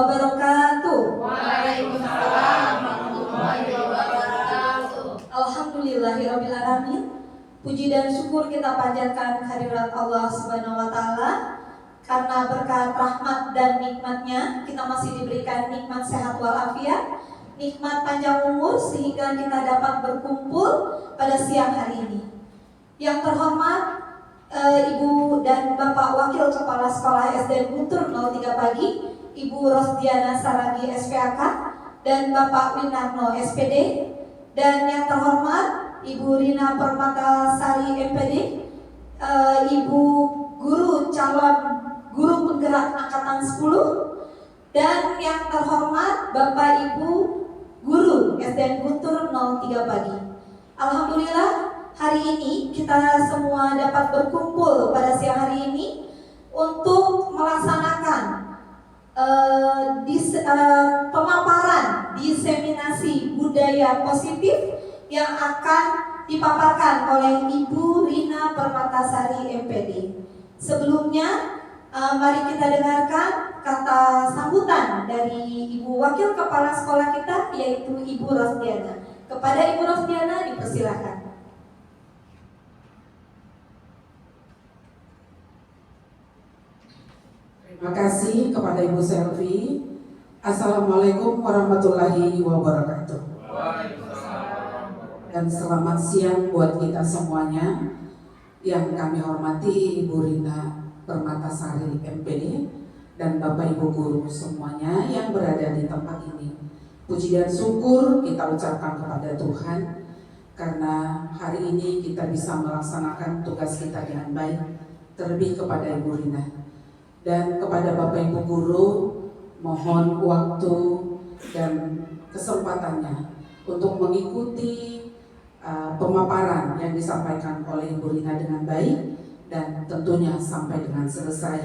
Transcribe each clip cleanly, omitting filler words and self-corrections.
wabarakatuh. Waalaikumsalam warahmatullahi wabarakatuh. Alhamdulillahirabbil alamin. Puji dan syukur kita panjatkan kehadirat Allah Subhanahu wa taala. Karena berkat rahmat dan nikmatnya kita masih diberikan nikmat sehat walafiat, nikmat panjang umur sehingga kita dapat berkumpul pada siang hari ini. Yang terhormat Ibu dan Bapak Wakil Kepala Sekolah SD Guntur 03 Pagi, Ibu Rosdiana Saragi SPAK dan Bapak Winarno SPD, dan yang terhormat Ibu Rina Permatasari MPD, Ibu Guru Calon Guru Penggerak Angkatan 10, dan yang terhormat Bapak Ibu Guru SDN Guntur 03 Pagi. Alhamdulillah hari ini kita semua dapat berkumpul pada siang hari ini untuk melaksanakan pemaparan diseminasi budaya positif yang akan dipaparkan oleh Ibu Rina Permatasari MPD. Sebelumnya, mari kita dengarkan kata sambutan dari Ibu Wakil Kepala Sekolah kita, yaitu Ibu Rosdiana. Kepada Ibu Rosdiana dipersilakan. Terima kasih kepada Ibu Selvi. Assalamualaikum warahmatullahi wabarakatuh. Dan selamat siang buat kita semuanya. Yang kami hormati Ibu Rina Permatasari MPD dan Bapak Ibu Guru semuanya yang berada di tempat ini. Puji dan syukur kita ucapkan kepada Tuhan karena hari ini kita bisa melaksanakan tugas kita dengan baik. Terlebih kepada Ibu Rina dan kepada Bapak Ibu Guru, mohon waktu dan kesempatannya untuk mengikuti pemaparan yang disampaikan oleh Ibu Rina dengan baik dan tentunya sampai dengan selesai,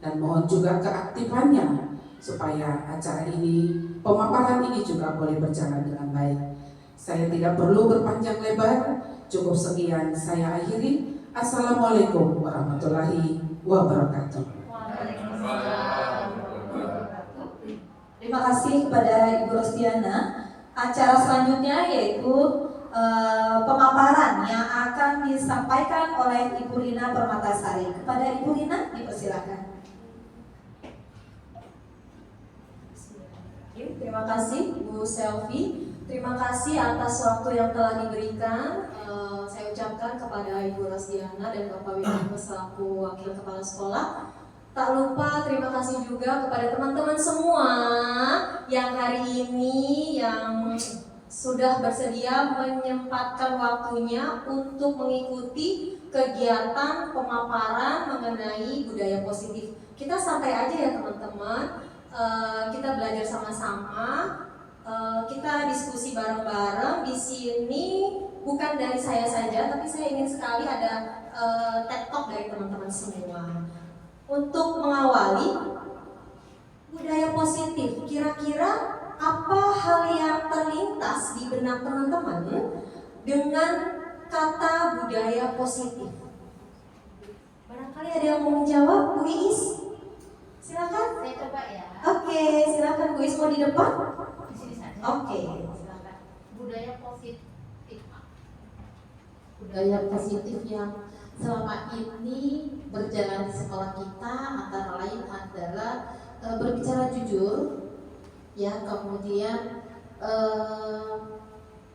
dan mohon juga keaktifannya supaya acara ini, pemaparan ini juga boleh berjalan dengan baik. Saya tidak perlu berpanjang lebar, cukup sekian saya akhiri. Assalamualaikum warahmatullahi wabarakatuh. Terima kasih kepada Ibu Rosdiana. Acara selanjutnya yaitu pemaparan yang akan disampaikan oleh Ibu Rina Permatasari. Kepada Ibu Rina dipersilakan. Terima kasih Bu Selvi. Terima kasih atas waktu yang telah diberikan. Saya ucapkan kepada Ibu Rosdiana dan Bapak Winarno selaku Wakil Kepala Sekolah. Tak lupa terima kasih juga kepada teman-teman semua yang hari ini yang sudah bersedia menyempatkan waktunya untuk mengikuti kegiatan pemaparan mengenai budaya positif. Kita santai aja ya teman-teman, kita belajar sama-sama, kita diskusi bareng-bareng. Di sini bukan dari saya saja, tapi saya ingin sekali ada TED Talk dari teman-teman semua. Untuk mengawali budaya positif, kira-kira apa hal yang terlintas di benak teman-teman dengan kata budaya positif? Barangkali ada yang mau menjawab, Bu Iis? Silakan. Saya coba ya. Oke, silakan Bu Iis, mau di depan? Di sini saja. Oke. Silakan. Budaya positif. Budaya positif yang selama ini berjalan di sekolah kita antara lain adalah berbicara jujur, ya, kemudian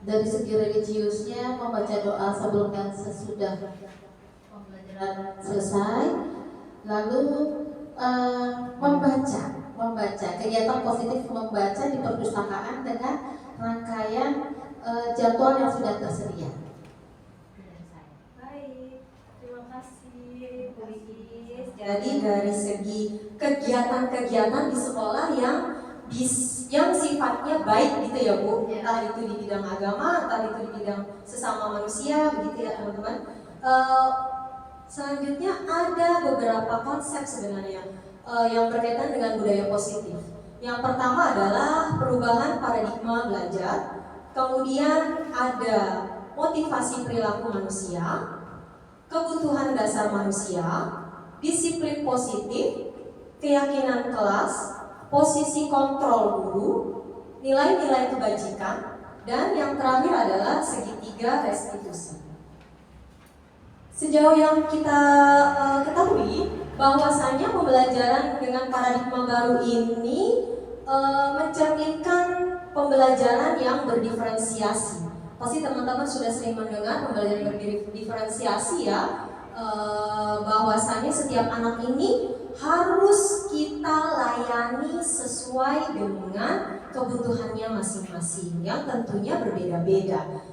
dari segi religiusnya membaca doa sebelum dan sesudah pembelajaran selesai, lalu membaca kegiatan positif membaca di perpustakaan dengan rangkaian jadwal yang sudah tersedia. Baik, terima kasih Bu Iis. Jadi dari segi kegiatan-kegiatan di sekolah yang sifatnya baik gitu ya Bu, entah itu di bidang agama, entah itu di bidang sesama manusia, begitu ya teman-teman. Selanjutnya ada beberapa konsep sebenarnya yang berkaitan dengan budaya positif. Yang pertama adalah perubahan paradigma belajar, kemudian ada motivasi perilaku manusia, kebutuhan dasar manusia, disiplin positif, keyakinan kelas, posisi kontrol guru, nilai-nilai kebajikan, dan yang terakhir adalah segitiga restitusi. Sejauh yang kita ketahui, bahwasanya pembelajaran dengan paradigma baru ini mencerminkan pembelajaran yang berdiferensiasi. Pasti teman-teman sudah sering mendengar pembelajaran berdiferensiasi ya, bahwasanya setiap anak ini harus kita layani sesuai dengan kebutuhannya masing-masing yang tentunya berbeda-beda,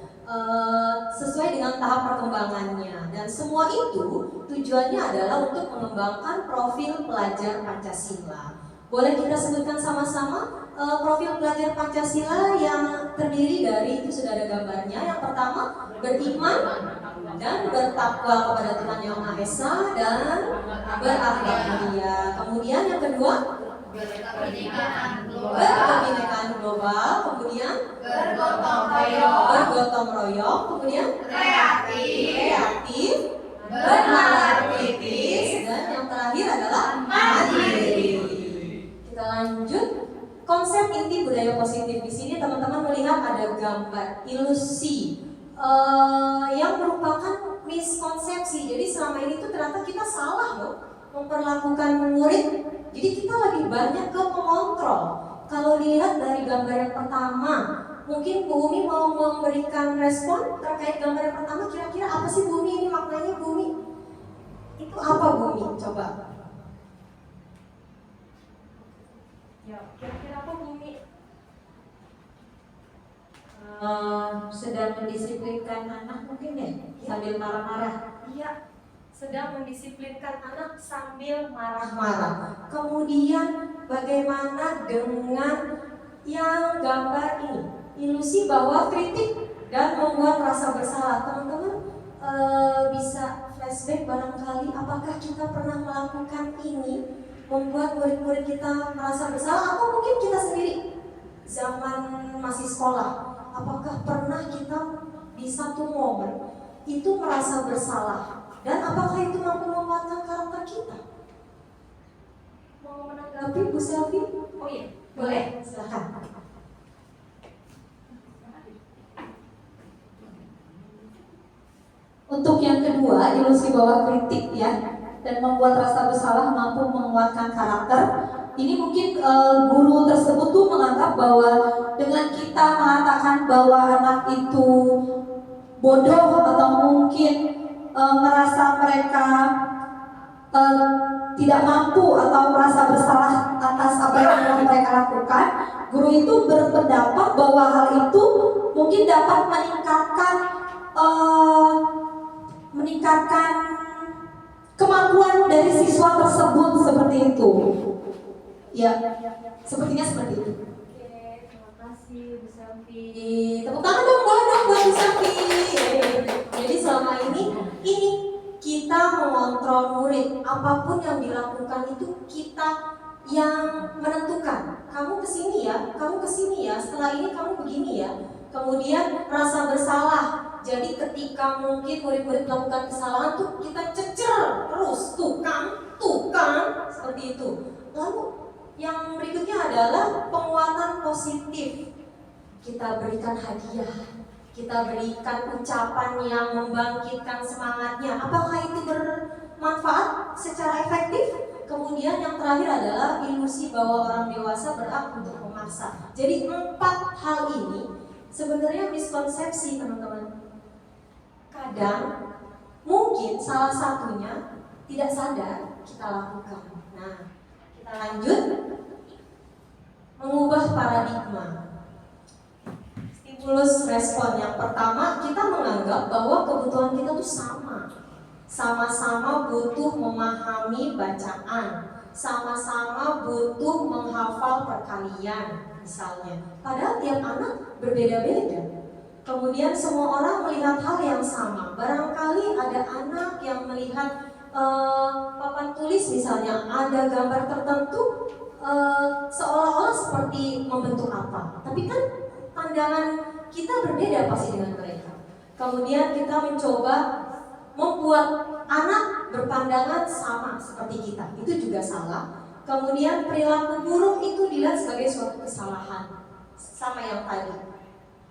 sesuai dengan tahap perkembangannya, dan semua itu tujuannya adalah untuk mengembangkan profil pelajar Pancasila. Boleh kita sebutkan sama-sama profil pelajar Pancasila yang terdiri dari, itu sudah ada gambarnya. Yang pertama, beriman dan bertakwa kepada Tuhan Yang Maha Esa dan berakhlak mulia. Kemudian yang kedua, berkebinekaan global. Kemudian bergotong royong. Kemudian kreatif, bernalar kritis, dan yang terakhir adalah mandiri. Kita lanjut. Konsep inti budaya positif di sini teman-teman melihat ada gambar ilusi yang merupakan miskonsepsi. Jadi selama ini tuh ternyata kita salah loh memperlakukan murid. Jadi kita lebih banyak ke pengontrol. Kalau dilihat dari gambar yang pertama, mungkin Bu Umi mau memberikan respon terkait gambar yang pertama. Kira-kira apa sih Bu Umi, ini maknanya Bu Umi? Itu apa Bu Umi? Coba. Ya, kira-kira apa Bu Umi? Sedang mendisiplinkan anak mungkin ya, sambil marah-marah. Iya, sedang mendisiplinkan anak sambil marah-marah. Kemudian bagaimana dengan yang gambar ini? Ilusi bahwa kritik dan membuat rasa bersalah. Teman-teman bisa flashback barangkali, apakah kita pernah melakukan ini, membuat murid-murid kita merasa bersalah, atau mungkin kita sendiri zaman masih sekolah. Apakah pernah kita di satu momen itu merasa bersalah, dan apakah itu mampu menguatkan karakter kita? Mau menanggapi Bu Selvi? Oh iya, boleh, silakan. Untuk yang kedua, ilusi bahwa kritik ya dan membuat rasa bersalah mampu menguatkan karakter. Ini mungkin guru tersebut tuh menganggap bahwa dengan kita mengatakan bahwa anak itu bodoh atau mungkin merasa mereka tidak mampu atau merasa bersalah atas apa yang telah mereka lakukan, guru itu berpendapat bahwa hal itu mungkin dapat meningkatkan kemampuan dari siswa tersebut seperti itu. Ya, sepertinya seperti itu. Oke, terima kasih Bu Selvi. Tepuk tangan dong, boleh dong buat Bu Selvi. Jadi selama ini kita mengontrol murid. Apapun yang dilakukan itu kita yang menentukan. Kamu kesini ya, kamu kesini ya. Setelah ini kamu begini ya. Kemudian rasa bersalah. Jadi ketika mungkin murid-murid melakukan kesalahan tuh kita cecer terus, tukang, seperti itu. Lalu yang berikutnya adalah penguatan positif. Kita berikan hadiah, kita berikan ucapan yang membangkitkan semangatnya. Apakah itu bermanfaat secara efektif? Kemudian yang terakhir adalah ilusi bahwa orang dewasa berhak untuk memaksa. Jadi 4 hal ini sebenarnya miskonsepsi teman-teman. Kadang mungkin salah satunya tidak sadar kita lakukan. Nah, kita lanjut. Mengubah paradigma. Stimulus respon yang pertama, kita menganggap bahwa kebutuhan kita tuh sama-sama butuh memahami bacaan, sama-sama butuh menghafal perkalian misalnya. Padahal tiap anak berbeda-beda. Kemudian semua orang melihat hal yang sama. Barangkali ada anak yang melihat papan tulis misalnya ada gambar tertentu, seolah-olah seperti membentuk apa. Tapi kan pandangan kita berbeda pasti dengan mereka. Kemudian kita mencoba membuat anak berpandangan sama seperti kita. Itu juga salah. Kemudian perilaku buruk itu dilihat sebagai suatu kesalahan, sama yang tadi.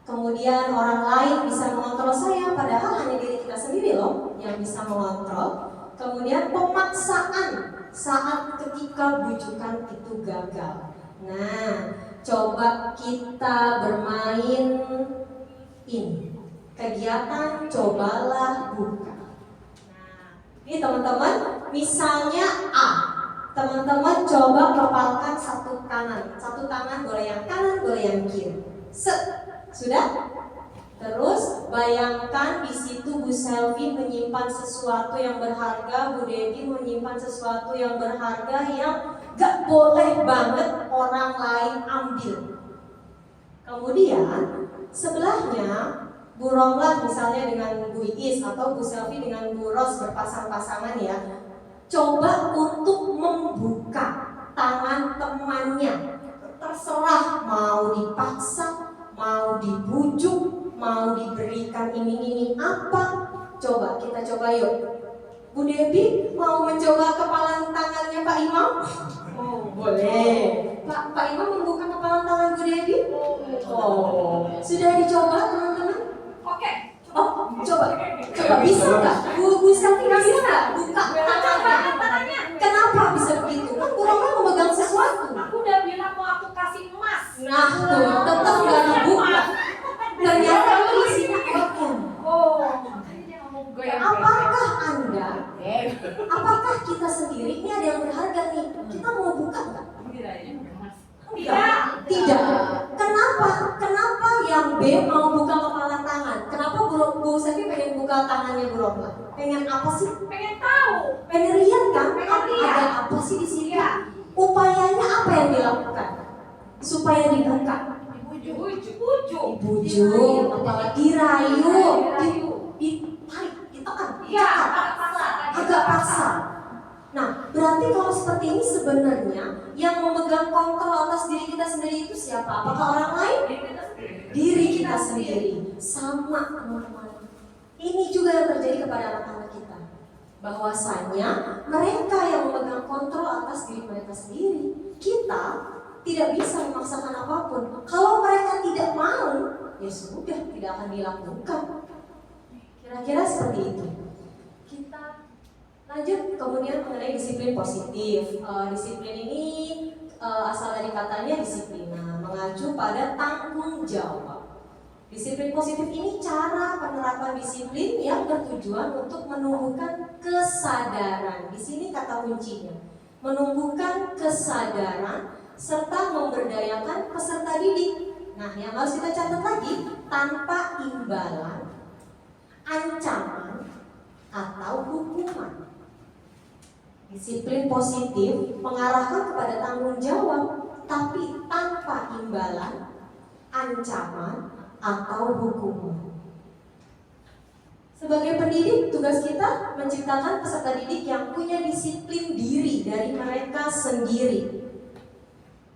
Kemudian orang lain bisa mengontrol saya, padahal hanya diri kita sendiri loh yang bisa mengontrol. Kemudian pemaksaan saat ketika bujukan itu gagal. Nah, coba kita bermain ini kegiatan cobalah buka. Nah, ini teman-teman, misalnya A. Teman-teman coba kepalkan satu tangan boleh yang kanan, boleh yang kiri. Sudah? Terus bayangkan di situ Bu Selvi menyimpan sesuatu yang berharga, Bu Dedi menyimpan sesuatu yang berharga yang gak boleh banget orang lain ambil. Kemudian sebelahnya Bu Romlah misalnya dengan Bu Iis atau Bu Selvi dengan Bu Ros berpasang-pasangan ya. Coba untuk membuka tangan temannya. Terserah mau dipaksa, mau dibujuk, mau diberikan iming-iming apa. Coba kita coba yuk. Bu Debi mau mencoba kepalan tangannya Pak Imam? Oh, boleh. Pak Imam membuka kepalan tangan Bu Debi? Oh, sudah dicoba teman-teman? Oke. Oh, coba bisa nggak? Bu Selvi bisa nggak buka tangannya? Kenapa bisa begitu? Kan Bu Roma memegang sesuatu. Aku udah bilang mau aku kasih emas. Nah tuh, tetap nggak dibuka. Ternyata isinya kotor. Oh. Apakah Anda? Apakah kita sendiri ini ada yang berharga nih? Kita mau buka nggak? Tidak. Kenapa yang B mau buka kepala tangan? Kenapa Bu Selvi pengen buka tangannya Bu Romla? Pengen apa sih? Pengen tahu. Pengen lihat kan? Pengen lihat. Ada apa sih di sini? Upayanya apa yang dilakukan supaya dibuka? Dibujuk, apalagi dirayu, ditarik, ditekan, Iya, agak paksa. Nah, berarti kalau seperti ini sebenarnya yang memegang kontrol atas diri kita sendiri itu siapa? Apakah orang lain? Diri kita sendiri. Sama teman-teman. Ini juga yang terjadi kepada anak-anak kita. Bahwasanya mereka yang memegang kontrol atas diri mereka sendiri. Kita tidak bisa memaksakan apapun. Kalau mereka tidak mau, ya sudah, tidak akan dilakukan. Kira-kira seperti itu. Kita lanjut kemudian mengenai disiplin positif. Disiplin ini asal dari katanya disiplina, mengacu pada tanggung jawab. Disiplin positif ini cara penerapan disiplin yang bertujuan untuk menumbuhkan kesadaran. Di sini kata kuncinya, menumbuhkan kesadaran serta memberdayakan peserta didik. Nah, yang harus kita catat lagi, tanpa imbalan, ancaman, atau hukuman. Disiplin positif mengarahkan kepada tanggung jawab, tapi tanpa imbalan, ancaman, atau hukuman. Sebagai pendidik, tugas kita menciptakan peserta didik yang punya disiplin diri dari mereka sendiri.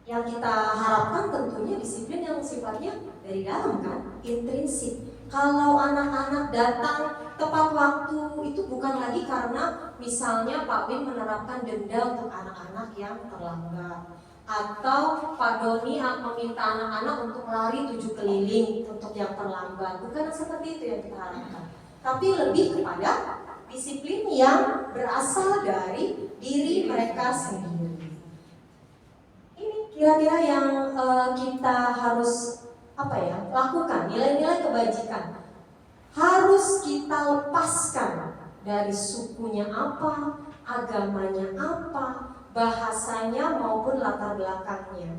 Yang kita harapkan tentunya disiplin yang sifatnya dari dalam kan, intrinsik. Kalau anak-anak datang tepat waktu itu bukan lagi karena misalnya Pak Win menerapkan denda untuk anak-anak yang terlambat, atau Pak Doni meminta anak-anak untuk lari 7 keliling untuk yang terlambat. Bukan seperti itu yang kita harapkan, tapi lebih kepada disiplin yang berasal dari diri mereka sendiri. Ini kira-kira yang kita harus lakukan. Nilai-nilai kebajikan harus kita lepaskan dari sukunya apa, agamanya apa, bahasanya maupun latar belakangnya.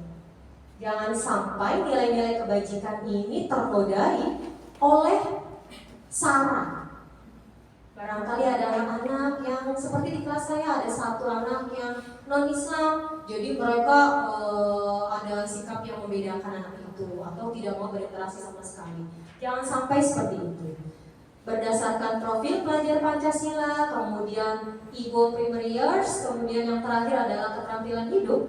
Jangan sampai nilai-nilai kebajikan ini ternodai oleh sara. Barangkali ada anak-anak yang seperti di kelas saya, ada satu anak yang non-Islam, jadi mereka ada sikap yang membedakan anak itu atau tidak mau berinteraksi sama sekali. Jangan sampai seperti itu. Berdasarkan profil pelajar Pancasila, kemudian Igo Primary Years, kemudian yang terakhir adalah keterampilan hidup,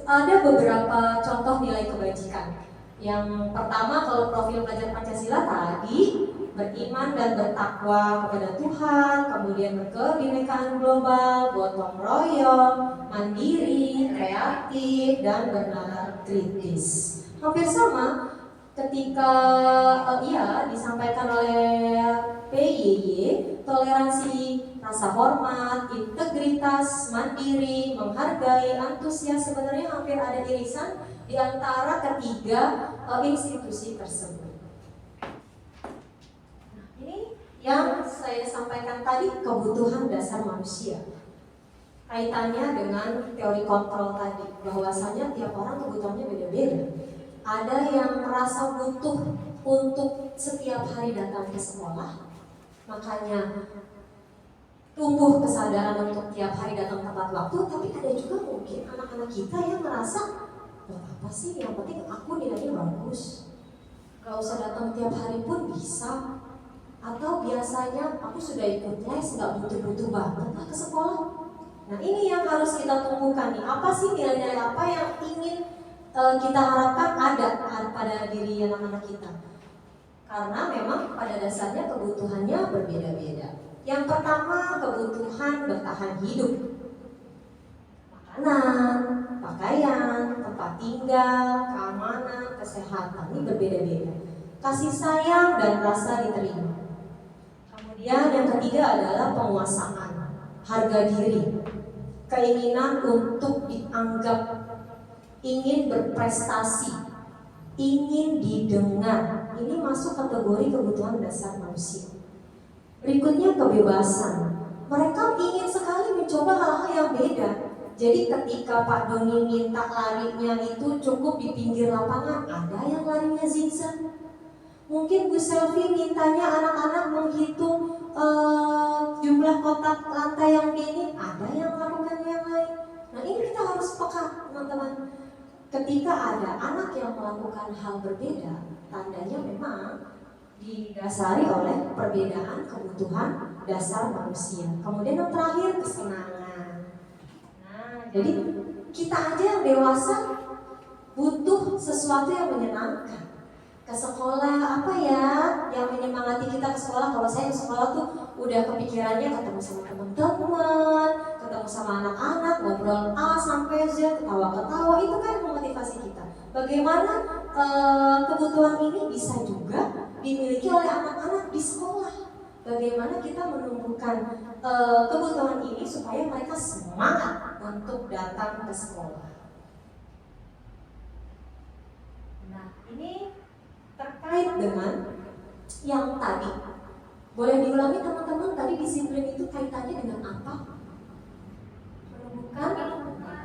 ada beberapa contoh nilai kebajikan. Yang pertama, kalau profil pelajar Pancasila tadi beriman dan bertakwa kepada Tuhan, kemudian berkebinekaan global, gotong royong, mandiri, kreatif, dan bernalar kritis. Hampir sama ketika disampaikan oleh PYY, toleransi, rasa hormat, integritas, mandiri, menghargai, antusias, sebenarnya hampir ada irisan di antara ketiga institusi tersebut. Nah, ini yang saya sampaikan tadi, kebutuhan dasar manusia. Kaitannya dengan teori kontrol tadi, bahwasanya tiap orang kebutuhannya beda-beda. Ada yang merasa butuh untuk setiap hari datang ke sekolah, makanya tumbuh kesadaran untuk tiap hari datang tepat waktu. Tapi ada juga mungkin anak-anak kita yang merasa, buat apa sih, yang penting aku nilainya bagus, gak usah datang tiap hari pun bisa. Atau biasanya aku sudah ikut les, gak butuh-butuh banget lah ke sekolah. Nah, ini yang harus kita tumbuhkan nih. Apa sih nilai-nilai apa yang ingin kita harapkan ada pada diri anak-anak kita? Karena memang pada dasarnya kebutuhannya berbeda-beda. Yang pertama, kebutuhan bertahan hidup. Makanan, pakaian, tempat tinggal, keamanan, kesehatan, ini berbeda-beda. Kasih sayang dan rasa diterima. Kemudian yang ketiga adalah penguasaan, harga diri, keinginan untuk dianggap, ingin berprestasi, ingin didengar. Ini masuk kategori kebutuhan dasar manusia. Berikutnya kebebasan. Mereka ingin sekali mencoba hal-hal yang beda. Jadi ketika Pak Doni minta larinya itu cukup di pinggir lapangan, ada yang larinya zigzag. Mungkin Bu Selvi mintanya anak-anak menghitung jumlah kotak lantai yang ini, ada yang melakukan yang lain. Nah, ini kita harus peka, teman-teman. Ketika ada anak yang melakukan hal berbeda, tandanya memang didasari oleh perbedaan kebutuhan dasar manusia. Kemudian yang terakhir, kesenangan. Nah, jadi kita aja yang dewasa butuh sesuatu yang menyenangkan. Ke sekolah apa ya yang menyemangati kita ke sekolah? Kalau saya ke sekolah tuh udah kepikirannya ketemu sama teman-teman, ketemu sama anak-anak, ngobrol A sampai Z, ketawa-ketawa, itu kan memotivasi kita. Bagaimana kebutuhan ini bisa juga dimiliki oleh anak-anak di sekolah? Bagaimana kita menumbuhkan kebutuhan ini supaya mereka semangat untuk datang ke sekolah? Nah, ini terkait dengan yang tadi. Boleh diulangi teman-teman, tadi disiplin itu kaitannya dengan apa? Menumbuhkan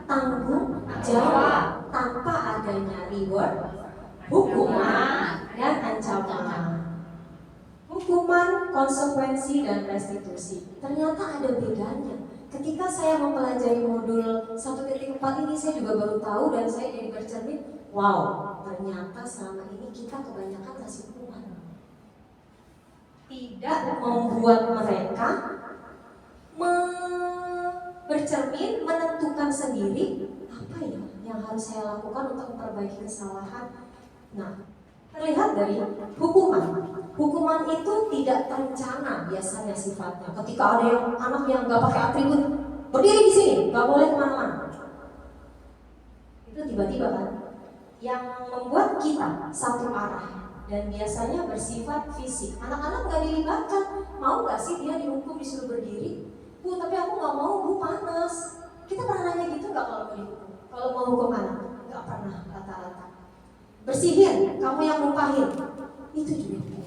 tanggung jawab tanpa adanya reward, hukuman, dan ancaman. Hukuman, konsekuensi, dan restitusi. Ternyata ada bedanya. Ketika saya mempelajari modul 1.4 ini, saya juga baru tahu dan saya jadi bercermin, wow, ternyata selama ini kita kebanyakan kasih hukuman. Tidak membuat mereka bercermin, menentukan sendiri apa ya yang harus saya lakukan untuk memperbaiki kesalahan. Nah, terlihat dari hukuman. Hukuman itu tidak terencana biasanya sifatnya. Ketika ada yang anak yang nggak pakai atribut, berdiri di sini, nggak boleh kemana-mana. Itu tiba-tiba kan, yang membuat kita satu arah dan biasanya bersifat fisik. Anak-anak nggak dilibatkan. Mau nggak sih dia dihukum disuruh berdiri? Bu, tapi aku nggak mau, Bu, panas. Kita pernah nanya gitu nggak kalau mau dihukum? Kalau mau hukum anak? Nggak pernah rata-rata. Bersihin, kamu yang numpahin. Itu juga hukum.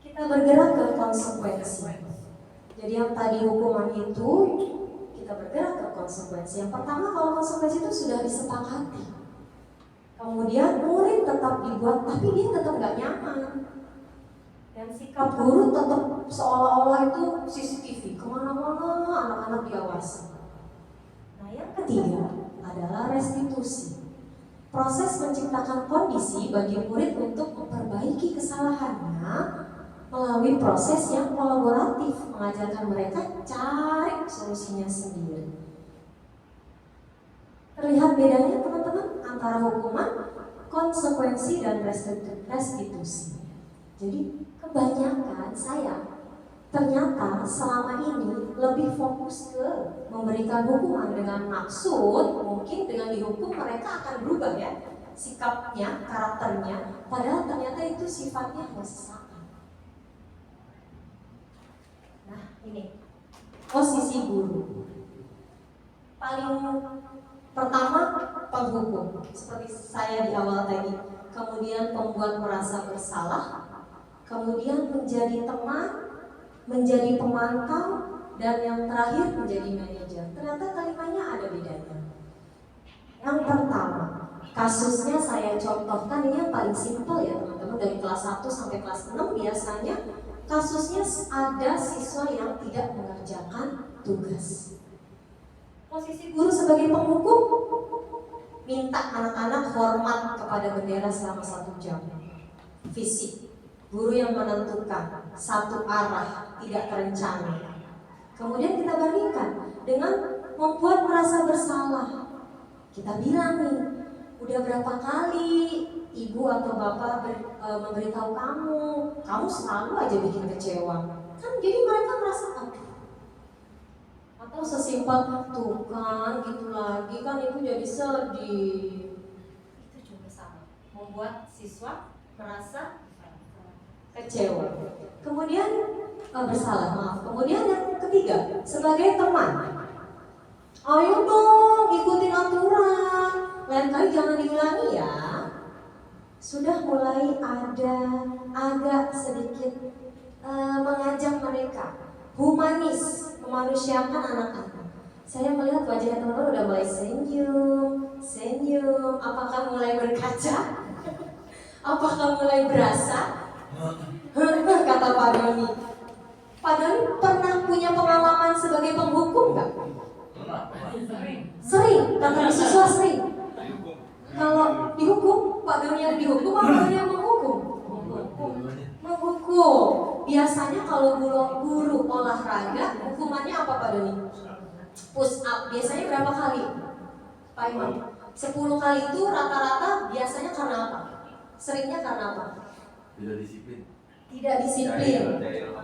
Kita bergerak ke konsekuensi. Jadi yang tadi hukuman itu, kita bergerak ke konsekuensi. Yang pertama, kalau konsekuensi itu sudah disepakati. Kemudian murid tetap dibuat, tapi dia tetap nggak nyaman. Dan sikap guru tetap seolah-olah itu CCTV, kemana-mana anak-anak diawasi. Nah, yang ketiga adalah restitusi. Proses menciptakan kondisi bagi murid untuk memperbaiki kesalahannya melalui proses yang kolaboratif, mengajarkan mereka cari solusinya sendiri. Terlihat bedanya teman-teman antara hukuman, konsekuensi, dan restitusi. Jadi kebanyakan saya ternyata selama ini lebih fokus ke memberikan hukuman dengan maksud mungkin dengan dihukum mereka akan berubah ya sikapnya, karakternya, padahal ternyata itu sifatnya masih sama. Nah ini posisi guru paling pertama penghukum seperti saya di awal tadi, kemudian pembuat merasa bersalah, kemudian menjadi teman, menjadi pemantau, dan yang terakhir menjadi manajer. Ternyata kalimatnya ada bedanya. Yang pertama, kasusnya saya contohkan ini yang paling simpel ya teman-teman, dari kelas 1 sampai kelas 6 biasanya kasusnya ada siswa yang tidak mengerjakan tugas. Posisi guru sebagai penghukum, minta anak-anak hormat kepada bendera selama 1 jam. Fisik, guru yang menentukan satu arah, tidak terencana. Kemudian kita bandingkan dengan membuat merasa bersalah. Kita bilang nih, udah berapa kali ibu atau bapak memberitahu kamu selalu aja bikin kecewa. Kan jadi mereka merasa atau sesimpel tuh kan gitu lagi kan ibu jadi sedih. Itu juga sama, membuat siswa merasa kecewa. Kemudian bersalah, maaf. Kemudian yang ketiga, sebagai teman, ayo dong ikutin aturan, lain kali jangan diulangi ya. Sudah mulai ada agak sedikit mengajak mereka humanis, memanusiakan anak-anak. Saya melihat wajah teman-teman udah mulai senyum. Apakah mulai berkaca? Apakah mulai berasa? Kata Pak Doni. Pak Doni pernah punya pengalaman sebagai penghukum nggak? Sering. Kata siswa sering. Kalau dihukum, Pak Doni yang dihukum apa Pak Doni yang menghukum? Menghukum. Biasanya kalau guru olahraga, hukumannya apa Pak Doni? Push up. Biasanya berapa kali? Pak Imam? 10 kali itu rata-rata biasanya karena apa? Seringnya karena apa? Tidak disiplin. Tidak disiplin. Jahil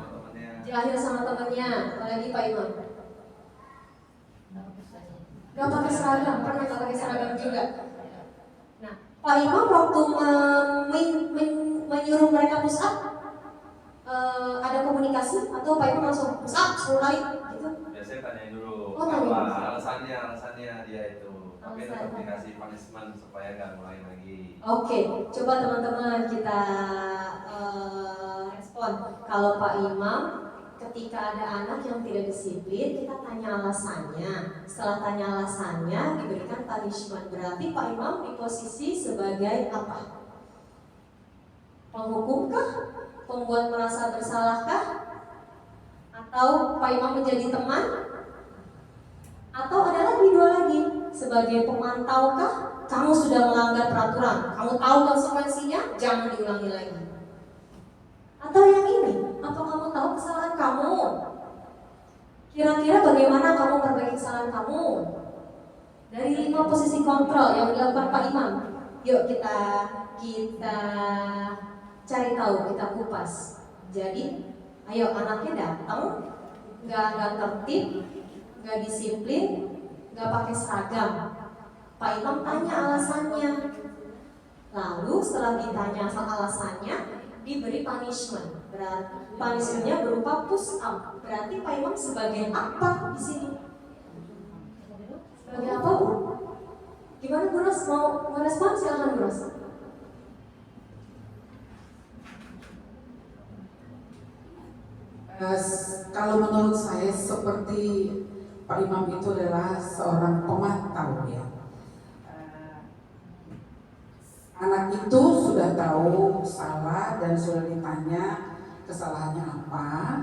Jahil sama sama temannya. temannya. Apalagi Pak Imam? Gak pakai seragam. Pernah gak pakai seragam juga? Nah, Pak Imam waktu menyuruh mereka push up, ada komunikasi atau Pak Imam langsung push up 10 kali gitu? Biasanya tanyain dulu Oh, tanya. apa alasannya dia itu. Tapi tetap dikasih punishment supaya nggak mulai lagi. Oke, coba teman-teman kita respon. Kalau Pak Imam ketika ada anak yang tidak disiplin, kita tanya alasannya. Setelah tanya alasannya, diberikan punishment. Berarti Pak Imam di posisi sebagai apa? Penghukumkah? Pembuat merasa bersalahkah? Atau Pak Imam menjadi teman? Atau ada lagi dua lagi, sebagai pemantaukah? Kamu sudah melanggar peraturan, kamu tahu konsekuensinya, jangan diulangi lagi. Atau yang ini, apa kamu tahu kesalahan kamu? Kira-kira bagaimana kamu perbaiki kesalahan kamu? Dari 5 posisi kontrol yang dilakukan Pak Imam, yuk kita cari tahu, kita kupas. Jadi, ayo anaknya datang, nggak tertib, nggak disiplin, nggak pakai seragam. Pak Imam tanya alasannya. Lalu setelah ditanya alasannya, diberi punishment. Berarti punishmentnya berupa push up. Berarti Pak Imam sebagai apa di sini? Sebagai apa, Bu? Gimana Bu Ros? Mau merespon? Silakan Bu Ros. Kalau menurut saya seperti Pak Imam itu adalah seorang pemantau ya. Anak itu sudah tahu salah dan sudah ditanya kesalahannya apa,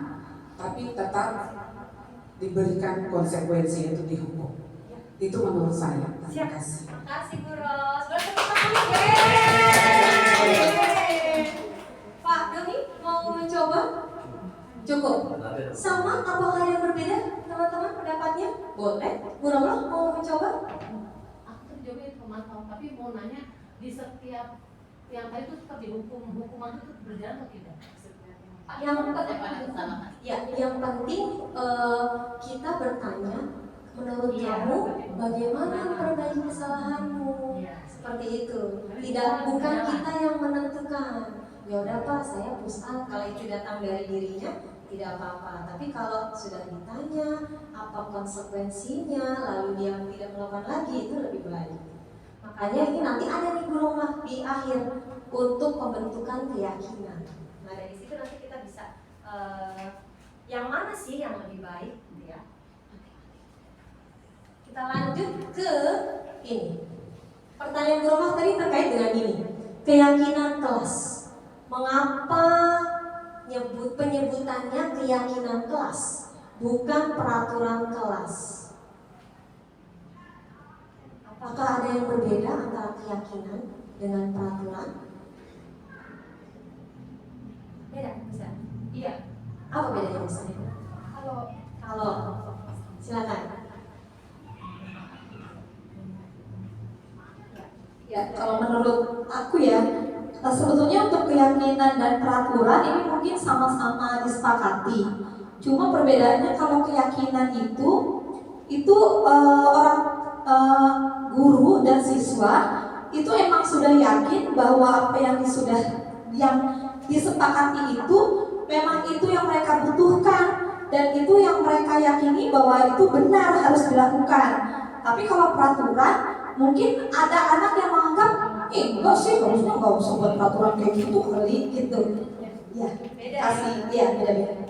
tapi tetap diberikan konsekuensi itu dihukum. Itu menurut saya. Terima kasih. Terima kasih Bu Ros. Boleh tepuk tangan? Pak Doni mau mencoba? Cukup. Sama apakah ada yang berbeda teman-teman pendapatnya? Boleh. Bu Rola mau mencoba? Aku terjawabnya pemantau, tapi mau nanya di setiap yang tadi itu tetap dihukum, hukuman itu tetap berjalan atau tidak? Setiap yang Yang penting kita bertanya, menurut kamu bagaimana memperbaiki kesalahanmu? Seperti itu. Bukan kita yang menentukan. Ya udah Pak, saya push up. Kalau itu datang dari dirinya, tidak apa-apa. Tapi kalau sudah ditanya apa konsekuensinya, lalu dia tidak melakukan lagi, itu lebih baik. Makanya ini nanti ada nih guru rumah di akhir untuk pembentukan keyakinan. Nah dari situ nanti kita bisa yang mana sih yang lebih baik, gitu ya. Kita lanjut ke ini. Pertanyaan guru rumah tadi terkait dengan ini, keyakinan kelas. Mengapa penyebutannya keyakinan kelas, bukan peraturan kelas? Apakah ada yang berbeda antara keyakinan dengan peraturan? Beda, bisa? Iya. Apa bedanya misalnya? Kalau silakan. Ya, kalau menurut aku ya, sebetulnya untuk keyakinan dan peraturan ini mungkin sama-sama disepakati. Cuma perbedaannya kalau keyakinan itu guru dan siswa itu emang sudah yakin bahwa apa yang disepakati itu memang itu yang mereka butuhkan dan itu yang mereka yakini bahwa itu benar harus dilakukan. Tapi kalau peraturan, mungkin ada anak yang menganggap, enggak sih, harusnya nggak usah buat peraturan kayak gitu kali gitu. Ya, beda-beda.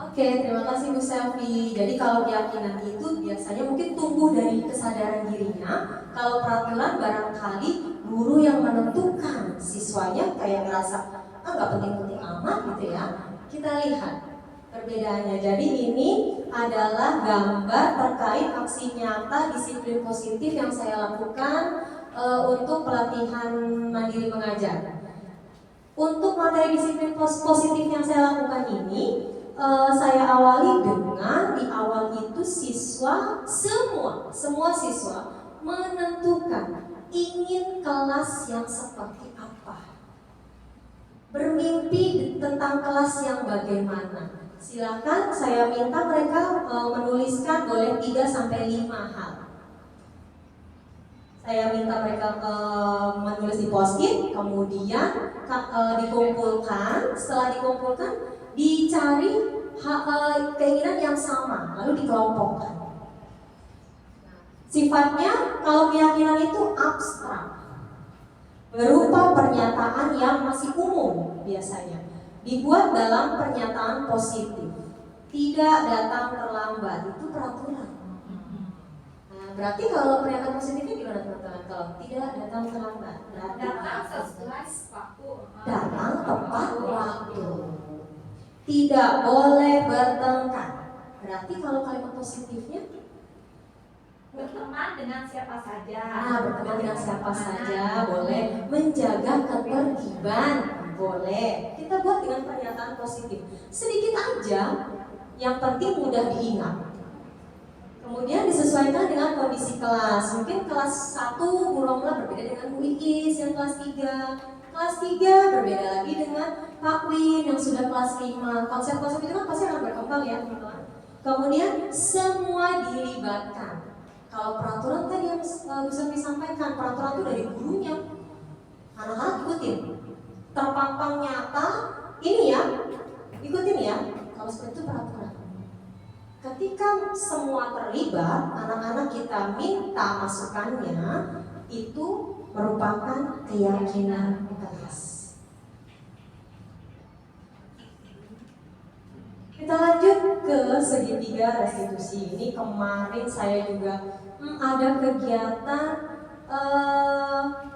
Oke, terima kasih Bu Selvi. Jadi kalau keyakinan itu biasanya mungkin tumbuh dari kesadaran dirinya. Kalau peraturan barangkali guru yang menentukan, siswanya kayak ngerasa nggak penting-penting amat gitu ya. Kita lihat perbedaannya. Jadi ini adalah gambar terkait aksi nyata disiplin positif yang saya lakukan untuk pelatihan mandiri mengajar. Untuk materi disiplin positif yang saya lakukan ini, saya awali dengan di awal itu siswa semua siswa menentukan ingin kelas yang seperti apa, bermimpi tentang kelas yang bagaimana. Silakan saya minta mereka menuliskan boleh 3-5 hal. Saya minta mereka menulis di post-it, kemudian dikumpulkan. Setelah dikumpulkan, dicari keinginan yang sama, lalu dikelompokkan. Sifatnya kalau keyakinan itu abstrak, berupa pernyataan yang masih umum biasanya, dibuat dalam pernyataan positif, tidak datang terlambat, itu peraturan. Nah, berarti kalau pernyataan positifnya gimana teman-teman? Kalau tidak datang terlambat, Datang sesuai waktu. datang tepat waktu. Tidak boleh bertengkar. Berarti kalau kalimat positifnya Berteman dengan siapa saja. berteman dengan siapa saja boleh, menjaga ketertiban boleh. Kita buat dengan pernyataan positif. Sedikit aja, yang penting mudah diingat. Kemudian disesuaikan dengan kondisi kelas. Mungkin kelas 1 Bu Romla berbeda dengan Bu Iis yang kelas 3. Kelas 3 berbeda lagi dengan Pak Win yang sudah kelas 5. Konsep-konsep itu kan pasti akan berkembang ya teman-teman. Kemudian semua dilibatkan. Kalau peraturan tadi yang bisa disampaikan, peraturan itu dari gurunya, anak-anak ikutin. Terpampang nyata, ini ya, ikutin ya. Kalau seperti itu peraturan. Ketika semua terlibat, anak-anak kita minta masukannya, itu merupakan keyakinan kelas. Kita lanjut ke segitiga restitusi. Ini kemarin saya juga ada kegiatan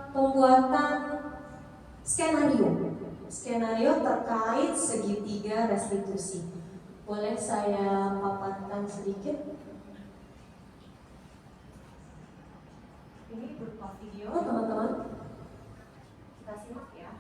pembuatan skenario terkait segitiga restitusi. Boleh saya paparkan sedikit? Ini berupa video teman-teman. Kita simak ya.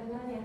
kedengeran ya?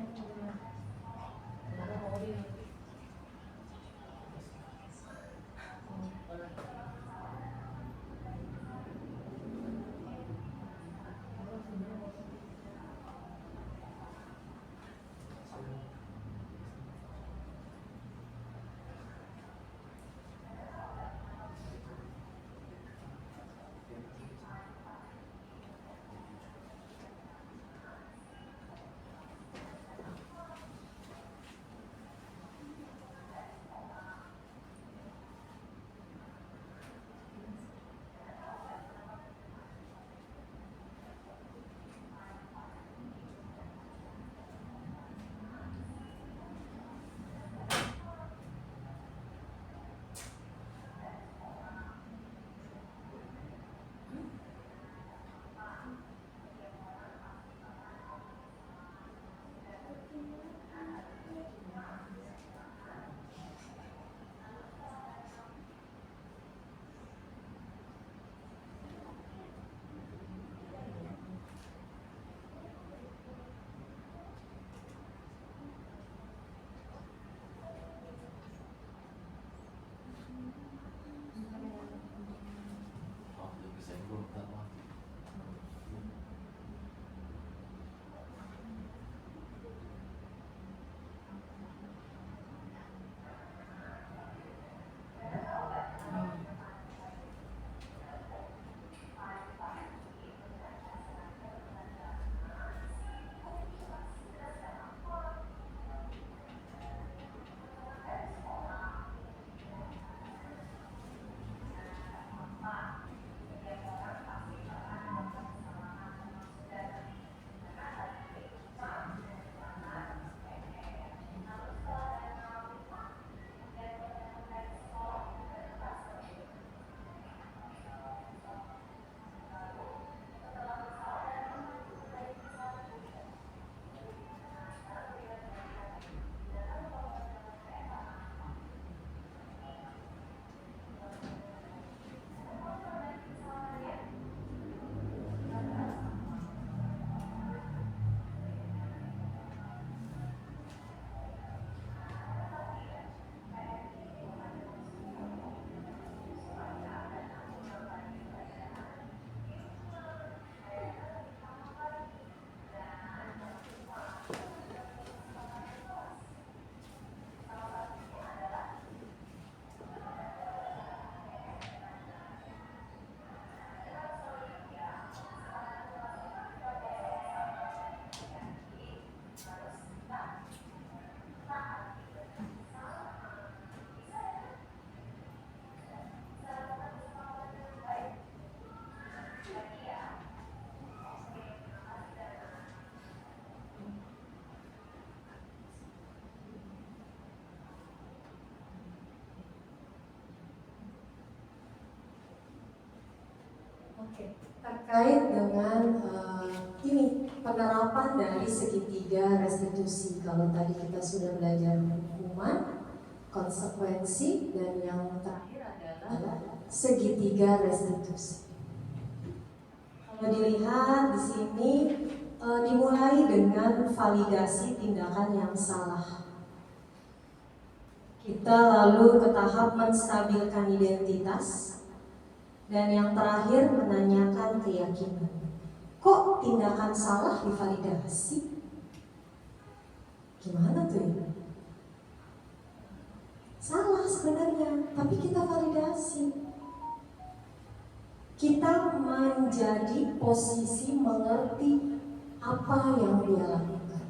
Oke, terkait dengan ini penerapan dari segitiga restitusi. Kalau tadi kita sudah belajar hukuman, konsekuensi, dan yang terakhir adalah segitiga restitusi. Kalau dilihat di sini dimulai dengan validasi tindakan yang salah. Kita lalu ke tahap menstabilkan identitas. Dan yang terakhir menanyakan keyakinan. Kok tindakan salah divalidasi? Gimana tuh ya? Salah sebenarnya, tapi kita validasi. Kita menjadi posisi mengerti apa yang dia lakukan.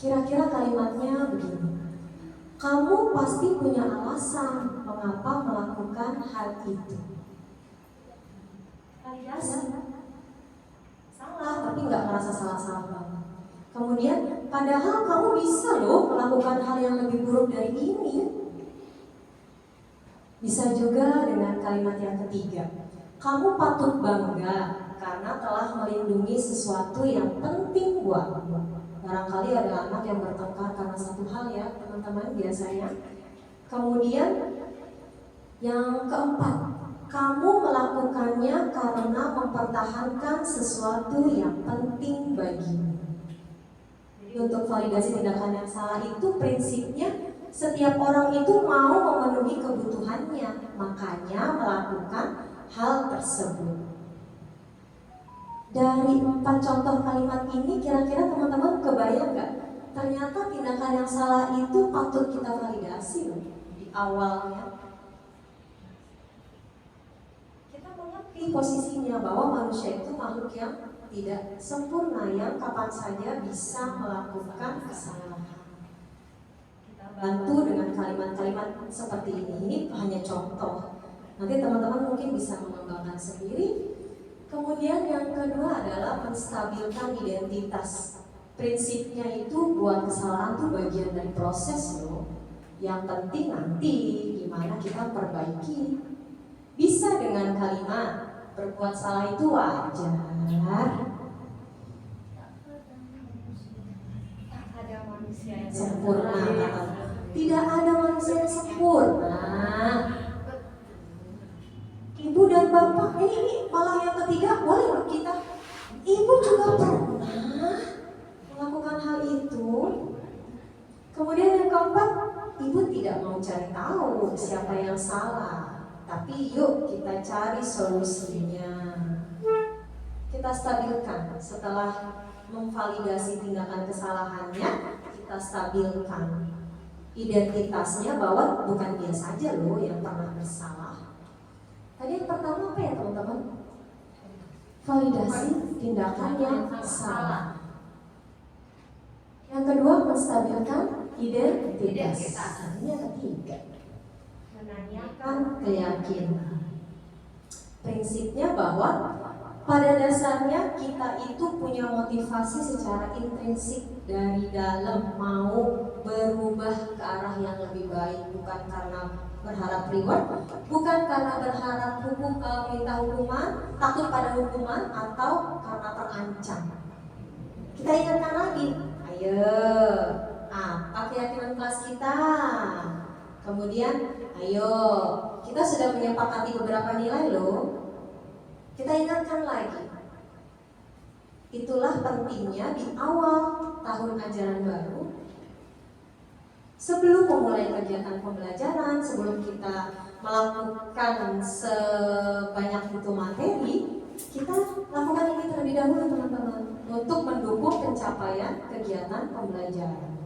Kira-kira kalimatnya begini. Kamu pasti punya alasan mengapa melakukan hal itu. Validasi. Salah, tapi nggak merasa salah-salah banget. Kemudian, padahal kamu bisa loh melakukan hal yang lebih buruk dari ini. Bisa juga dengan kalimat yang ketiga. Kamu patut bangga karena telah melindungi sesuatu yang penting buat. Barangkali ada anak yang bertengkar karena satu hal ya teman-teman biasanya. Kemudian yang keempat, kamu melakukannya karena mempertahankan sesuatu yang penting bagimu. Jadi untuk validasi tindakan yang salah itu prinsipnya setiap orang itu mau memenuhi kebutuhannya, makanya melakukan hal tersebut. Dari 4 contoh kalimat ini kira-kira teman-teman kebayang nggak? Ternyata tindakan yang salah itu patut kita validasi loh di awalnya. Kita mengerti posisinya bahwa manusia itu makhluk yang tidak sempurna, yang kapan saja bisa melakukan kesalahan. Kita bantu dengan kalimat-kalimat seperti ini. Ini hanya contoh. Nanti teman-teman mungkin bisa mengembangkan sendiri. Kemudian yang kedua adalah menstabilkan identitas. Prinsipnya itu buat kesalahan itu bagian dari proses loh. Yang penting nanti gimana kita perbaiki. Bisa dengan kalimat berbuat salah itu wajar. Ada manusia yang Sempurna. Tidak ada manusia yang sempurna. Ibu dan bapak, ini malah yang ketiga, boleh loh kita. Ibu juga pernah melakukan hal itu. Kemudian yang keempat, ibu tidak mau cari tahu siapa yang salah. Tapi yuk kita cari solusinya. Kita stabilkan setelah memvalidasi tindakan kesalahannya, kita stabilkan identitasnya bahwa bukan dia saja loh yang pernah bersalah. Tadi yang pertama apa ya teman-teman? Validasi tindakan yang salah. Yang kedua menstabilkan identitas. Ini yang ketiga. Menanyakan keyakinan. Prinsipnya bahwa pada dasarnya kita itu punya motivasi secara intrinsik dari dalam mau berubah ke arah yang lebih baik, bukan karena berharap reward, bukan karena berharap minta hukuman, takut pada hukuman, atau karena terancam. Kita ingatkan lagi, ayo, apa keyakinan kelas kita? Kemudian, ayo, kita sudah menyepakati beberapa nilai loh. Kita ingatkan lagi. Itulah pentingnya di awal tahun ajaran baru. Sebelum memulai kegiatan pembelajaran, sebelum kita melakukan sebanyak itu materi, kita lakukan ini terlebih dahulu teman-teman untuk mendukung pencapaian kegiatan pembelajaran.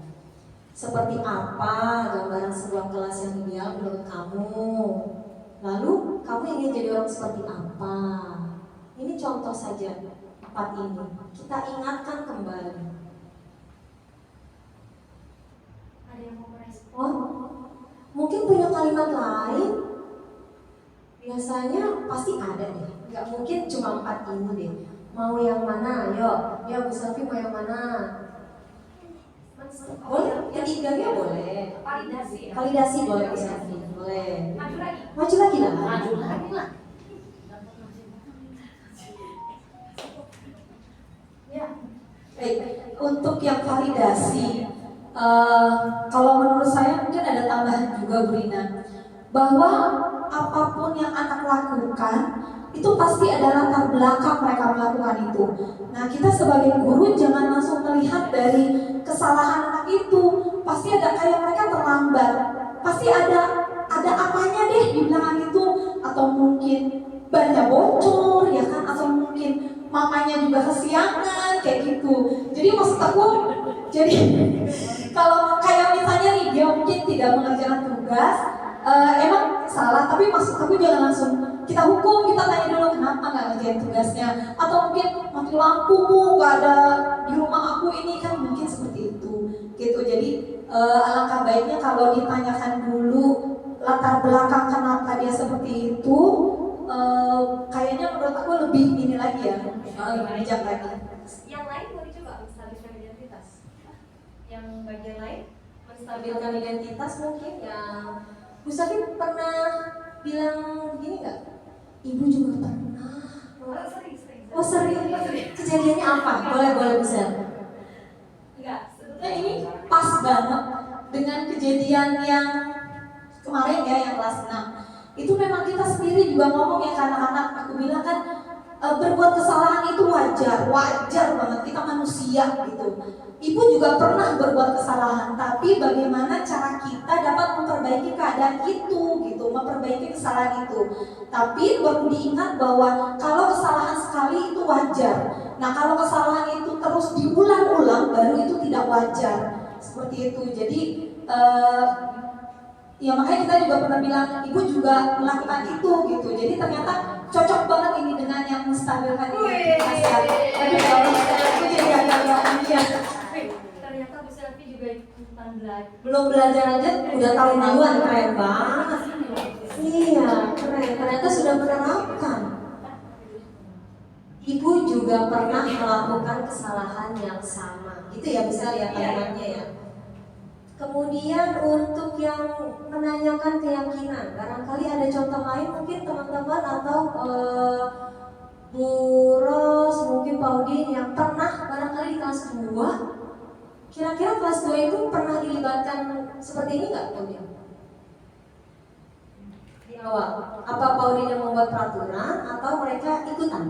Seperti apa gambaran sebuah kelas yang ideal menurut kamu? Lalu kamu ingin jadi orang seperti apa? Ini contoh saja 4 ini. Kita ingatkan kembali. ada yang mau merespon. Oh, mungkin punya kalimat lain. Biasanya pasti ada deh. Nggak mungkin cuma 4 ini deh. Mau yang mana? Ayo, ya Bu Safi mau yang mana? Boleh, ketiganya boleh. Validasi ya. Validasi boleh Bu Safi, boleh. Maju lagi. Maju lagi lah. Maju lagi lah. Ya. Baik, untuk yang validasi, kalau menurut saya mungkin ada tambahan juga Bu Rina, bahwa apapun yang anak lakukan itu pasti ada latar belakang mereka melakukan itu. Nah, kita sebagai guru jangan langsung melihat dari kesalahan anak itu. Pasti ada kayak mereka terlambat. Pasti ada apanya deh di belakang itu, atau mungkin bannya bocor ya kan, atau mungkin mamanya juga kesiangan kayak gitu. Jadi maksud aku, jadi kalau kayak misalnya nih dia mungkin tidak mengerjakan tugas, emang salah, tapi maksud aku jangan langsung kita hukum, kita tanya dulu kenapa nggak ngerjain tugasnya, atau mungkin mati lampu nggak ada di rumah aku ini, kan mungkin seperti itu gitu. Jadi alangkah baiknya kalau ditanyakan dulu latar belakang kenapa dia seperti itu. Kayaknya menurut aku lebih ini lagi ya, lebih bijak lagi. Yang lain boleh coba menstabilkan identitas. Yang bagian lain Menstabilkan identitas mungkin yang Bu Safi pernah bilang begini nggak? Ibu juga pernah. sering. Oh sering. Kejadiannya apa? Boleh Bu Safi. Enggak. Nah ini pas banget dengan kejadian yang kemarin ya, yang kelas 6. Itu memang kita sendiri juga ngomong ya ke anak-anak, aku bilang kan berbuat kesalahan itu wajar banget, kita manusia gitu. Ibu juga pernah berbuat kesalahan, tapi bagaimana cara kita dapat memperbaiki keadaan itu gitu, memperbaiki kesalahan itu. Tapi perlu diingat bahwa kalau kesalahan sekali itu wajar. Nah kalau kesalahan itu terus diulang-ulang baru itu tidak wajar. Seperti itu. Jadi ya makanya kita juga pernah bilang ibu juga melakukan itu gitu. Jadi ternyata cocok banget ini dengan yang menstabilkan identitas. Aduh ya Allah, aku jadi agak Ternyata Bu Selvi juga ikutan belajar. Belum belajar aja udah tahun duluan, keren banget. Iya, keren. Ternyata sudah menerapkan. Ibu juga pernah melakukan kesalahan yang sama. Gitu ya, bisa lihat kalimatnya ya. Kemudian untuk yang menanyakan keyakinan, barangkali ada contoh lain mungkin teman-teman atau Bu Ros, mungkin Pak Udin yang pernah barangkali di kelas 2. Kira-kira kelas 2 itu pernah dilibatkan seperti ini nggak Pak Udin? Di awal, apa Pak Udin yang membuat peraturan atau mereka ikutan?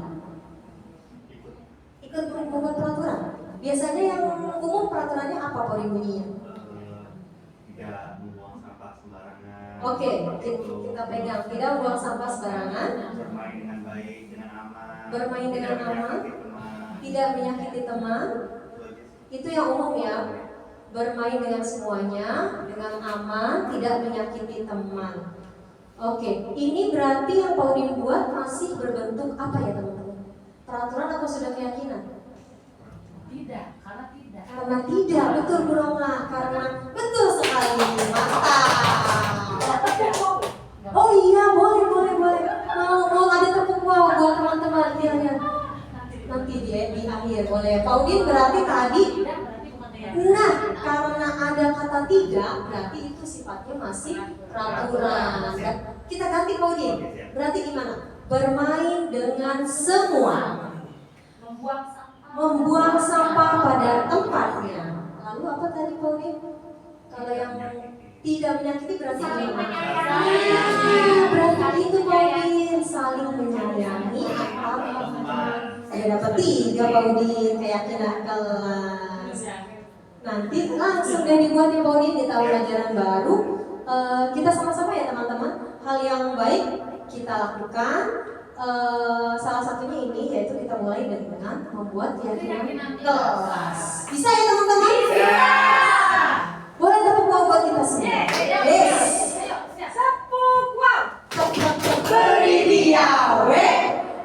Ikut membuat peraturan. Biasanya yang umum peraturannya apa Pak Udin bunyinya? Tidak membuang sampah sembarangan. Oke, kita pegang. Tidak membuang sampah sembarangan. Bermain dengan baik, dengan aman. Bermain dengan Tidak aman. menyakiti teman. Tidak menyakiti teman. Itu yang umum ya. Bermain dengan semuanya, dengan aman, tidak menyakiti teman. Oke, ini berarti yang Pauline buat masih berbentuk apa ya teman-teman? Peraturan atau sudah keyakinan? Tidak, karena tidak. Karena tidak, betul Bu Romla. Karena betul sekali, mantap. Oh iya, boleh. Mau ada tepuk wow buat teman-teman. Iya. Nanti di akhir boleh. Pauline berarti tadi. Tidak berarti bukan keyakinan. Nah, karena ada kata tidak, berarti itu sifatnya masih peraturan. Kita ganti Pauline. Berarti gimana? Bermain dengan semua. Membuang sampah pada tempatnya. Lalu apa tadi Pauline? Kalau yang tidak menyakiti berarti gimana? Berarti itu Pauline saling menyayangi antar teman. Saya dapat 3 Pauline keyakinan kelas. Nanti langsung deh dibuat ya Pauline di tahun ajaran baru. Kita sama-sama ya teman-teman. Hal yang baik kita lakukan. Salah satunya ini yaitu kita mulai dengan membuat keyakinan kelas. Bisa ya teman-teman? Bisa. Boleh tepuk tangan buat kita semua. Yes. Tepuk wow. Beri dia we,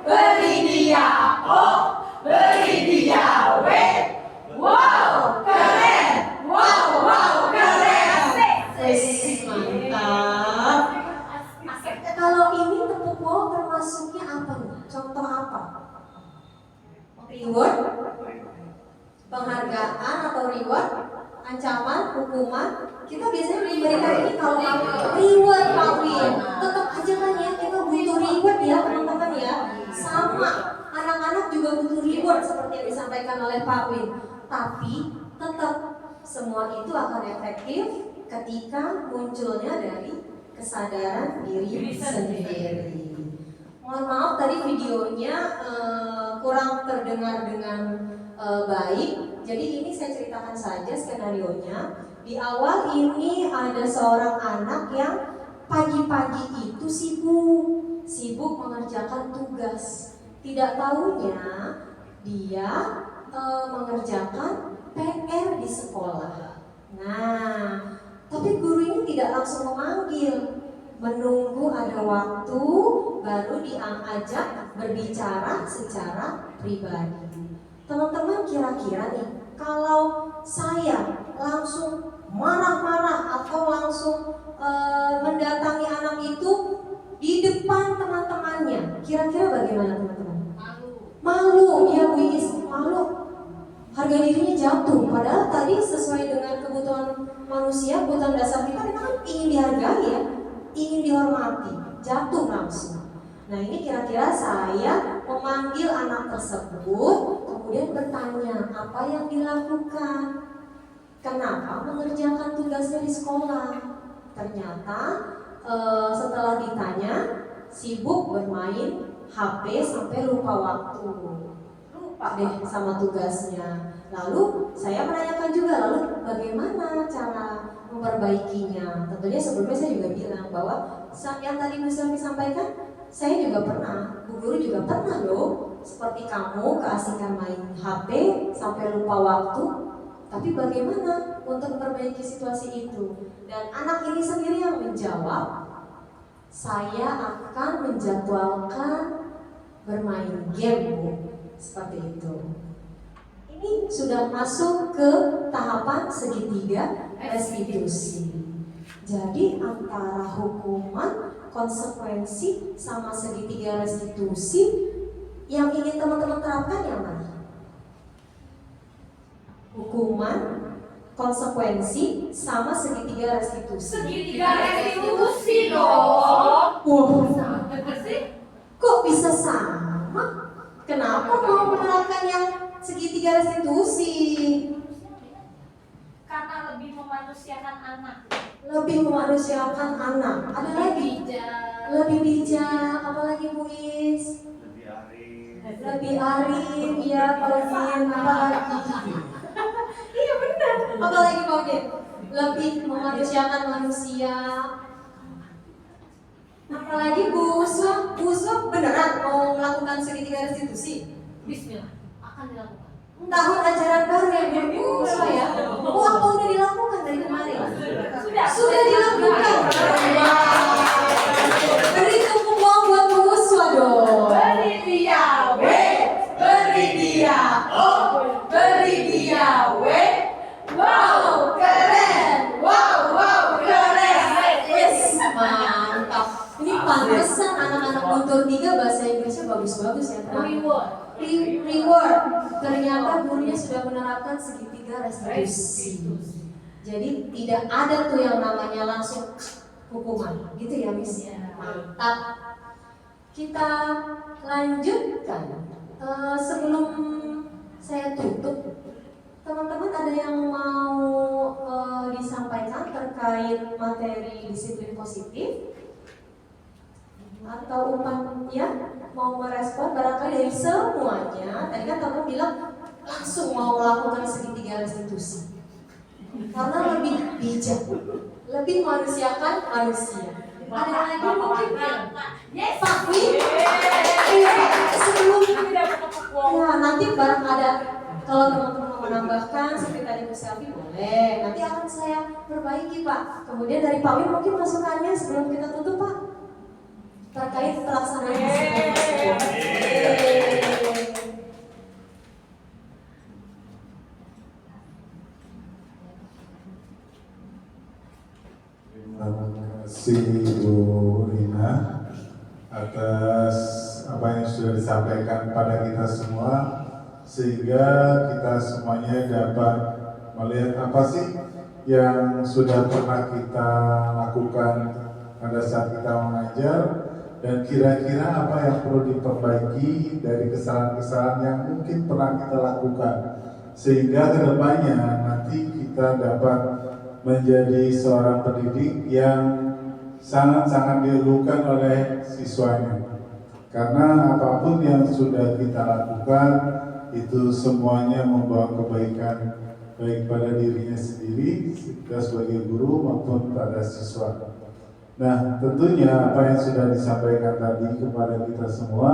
beri dia o, beri dia we. Wow, keren. Wow, keren. Wes, mantap. Kalau ini tepuk wow termasuknya apa nih? Contoh apa? Reward, penghargaan atau reward, ancaman, hukuman. Kita biasanya memberikan ini kalau reward Pawin. Tetap aja kan ya kita butuh reward ya teman-teman ya. Sama anak-anak juga butuh reward seperti yang disampaikan oleh Pawin. Tapi tetap semua itu akan efektif ketika munculnya dari kesadaran diri sendiri. Mohon maaf tadi videonya kurang terdengar dengan baik. Jadi ini saya ceritakan saja skenarionya. Di awal ini ada seorang anak yang pagi-pagi itu sibuk mengerjakan tugas. Tidak tahunya dia mengerjakan PR di sekolah. Nah, tapi guru ini tidak langsung memanggil, menunggu ada waktu baru diajak berbicara secara pribadi. Teman-teman kira-kira nih, kalau saya langsung marah-marah atau langsung mendatangi anak itu di depan teman-temannya, kira-kira bagaimana teman-teman? Malu, ya Bu Is, malu. Harga dirinya jatuh, padahal tadi sesuai dengan kebutuhan manusia, kebutuhan dasar kita kan ingin dihargai ya, ingin dihormati, jatuh langsung. Nah ini kira-kira saya memanggil anak tersebut, kemudian bertanya apa yang dilakukan, kenapa mengerjakan tugasnya di sekolah. Ternyata setelah ditanya sibuk bermain HP sampai lupa waktu, lupa deh sama tugasnya. Lalu saya menanyakan juga, lalu bagaimana cara memperbaikinya? Tentunya sebelumnya saya juga bilang bahwa yang tadi Bu Selvi sampaikan, saya juga pernah, Bu Guru juga pernah loh, seperti kamu keasikan main HP sampai lupa waktu. Tapi bagaimana untuk memperbaiki situasi itu? Dan anak ini sendiri yang menjawab, saya akan menjadwalkan bermain game, Bu. Seperti itu. Ini sudah masuk ke tahapan segitiga restitusi. Jadi antara hukuman, konsekuensi, sama segitiga restitusi yang ingin teman-teman terapkan yang mana? Hukuman, konsekuensi, sama segitiga restitusi. Segitiga restitusi dong. Kok bisa sama? Kenapa mau menerapkan yang segitiga restitusi? Karena lebih memanusiakan anak. Lebih memanusiakan anak. Ada lagi? Lebih bijak. Apalagi Bu Is? lebih arif. Lebih arif. Iya Pak Udin. Apalagi? Iya benar. Apalagi Pak Udin? Lebih memanusiakan manusia. Apalagi Bu Uswah? Bu Uswah beneran mau melakukan segitiga restitusi? Bismillah, akan dilakukan. Tahun ajaran baru ya Bu Uswah ya? Oh apa udah dilakukan dari kemarin? Sudah dilakukan. Wah. Beri tepuk tangan buat Bu Uswah dong. Beri dia W, beri dia O, beri dia W. Wow, keren. Wow, keren. Yes, mantap. Ini pantesan anak-anak Guntur 3 bahasa Inggrisnya bagus-bagus ya. Reward. Reward. Ternyata gurunya sudah menerapkan segitiga restitusi. Jadi tidak ada tuh yang namanya langsung hukuman, gitu ya Miss? Mantap. Kita lanjutkan. Sebelum saya tutup, teman-teman ada yang mau disampaikan terkait materi disiplin positif? Atau umpannya mau merespon barangkali dari semuanya. Tadi kan teman bilang langsung mau melakukan segitiga restitusi karena lebih bijak, lebih manusiakan manusia. Ada lagi mungkin Pak Wi? Iya Pak, sebelum ya nanti barang ada, kalau teman-teman mau menambahkan seperti tadi Bu Selvi boleh, nanti akan saya perbaiki Pak. Kemudian dari Pak Wi mungkin masukannya sebelum kita tutup Pak, terkait pelaksanaan disiplin tersebut. Terima kasih Bu Rina atas apa yang sudah disampaikan pada kita semua, sehingga kita semuanya dapat melihat apa sih yang sudah pernah kita lakukan pada saat kita mengajar, dan kira-kira apa yang perlu diperbaiki dari kesalahan-kesalahan yang mungkin pernah kita lakukan, sehingga kedepannya nanti kita dapat menjadi seorang pendidik yang sangat-sangat diperlukan oleh siswanya. Karena apapun yang sudah kita lakukan itu semuanya membawa kebaikan, baik pada dirinya sendiri, kita sebagai guru maupun pada siswa. Nah, tentunya apa yang sudah disampaikan tadi kepada kita semua,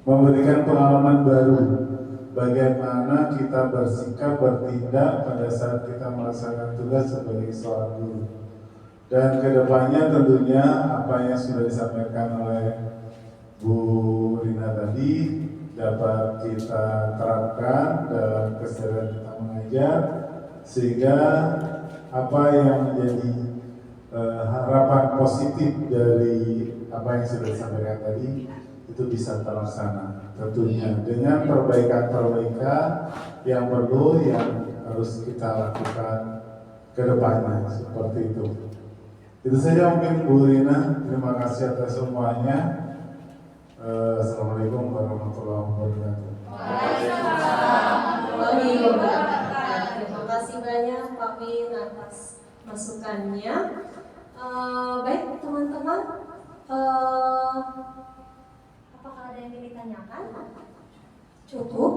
memberikan pengalaman baru bagaimana kita bersikap, bertindak pada saat kita melaksanakan tugas sebagai seorang guru. Dan kedepannya tentunya apa yang sudah disampaikan oleh Bu Rina tadi dapat kita terapkan dalam keseharian kita mengajar, sehingga apa yang menjadi harapan positif dari apa yang sudah disampaikan tadi itu bisa terlaksana, tentunya dengan perbaikan-perbaikan yang perlu, yang harus kita lakukan ke depannya, seperti itu. Itu saja mungkin Bu Rina, terima kasih atas semuanya. Assalamualaikum warahmatullahi wabarakatuh. Waalaikumsalam. warahmatullahi wabarakatuh. Terima kasih banyak Pak Min atas masukannya. Baik teman-teman, Apakah ada yang ingin ditanyakan? cukup?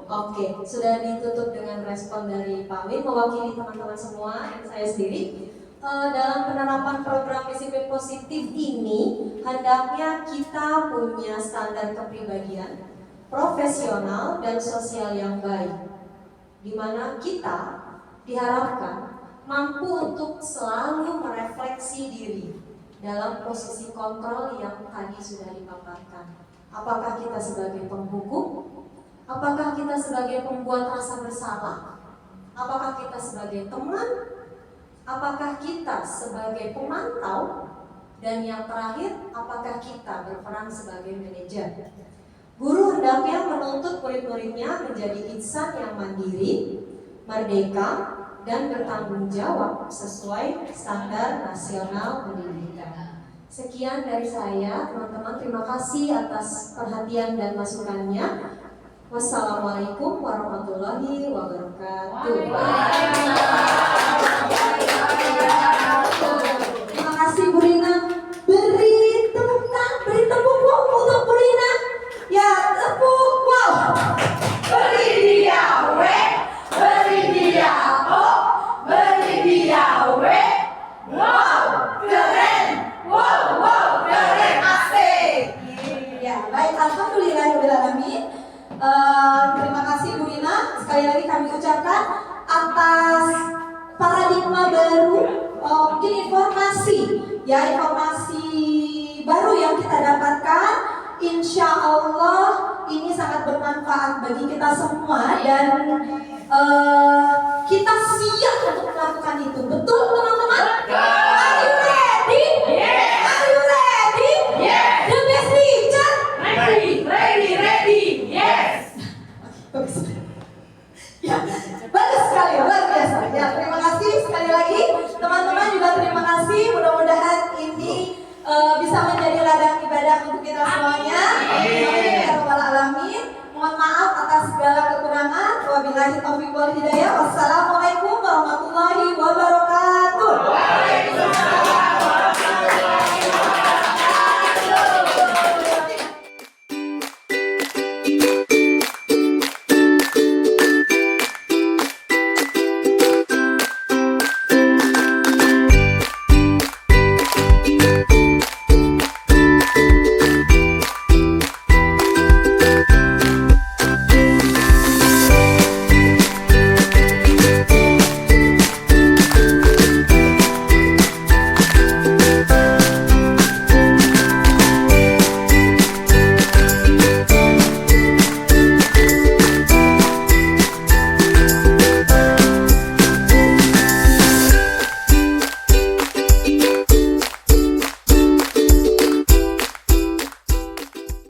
Oke, sudah ditutup dengan respon dari Pak Min mewakili teman-teman semua dan saya sendiri. Dalam penerapan program disiplin positif ini, hendaknya kita punya standar kepribadian, profesional dan sosial yang baik, di mana kita diharapkan mampu untuk selalu merefleksi diri dalam posisi kontrol yang tadi sudah dipaparkan. Apakah kita sebagai penghukum? Apakah kita sebagai pembuat rasa bersalah? Apakah kita sebagai teman? Apakah kita sebagai pemantau? Dan yang terakhir, apakah kita berperan sebagai manajer? Guru hendaknya menuntut murid-muridnya menjadi insan yang mandiri, merdeka, dan bertanggung jawab sesuai standar nasional pendidikan. Sekian dari saya, teman-teman. Terima kasih atas perhatian dan masukannya. Wassalamualaikum warahmatullahi wabarakatuh. Terima kasih Bu Rina. Beri tepuk tangan, beri tepuk wow untuk Bu Rina. Ya, tepuk wow. Beri dia W, beri dia O, beri dia W. Wow, keren. Wow, keren, asik. Ya, baik, alhamdulillahirobbilalamin. Terima kasih Bu Rina. Sekali lagi kami ucapkan atas paradigma baru, mungkin informasi baru yang kita dapatkan. Insya Allah ini sangat bermanfaat bagi kita semua dan kita siap untuk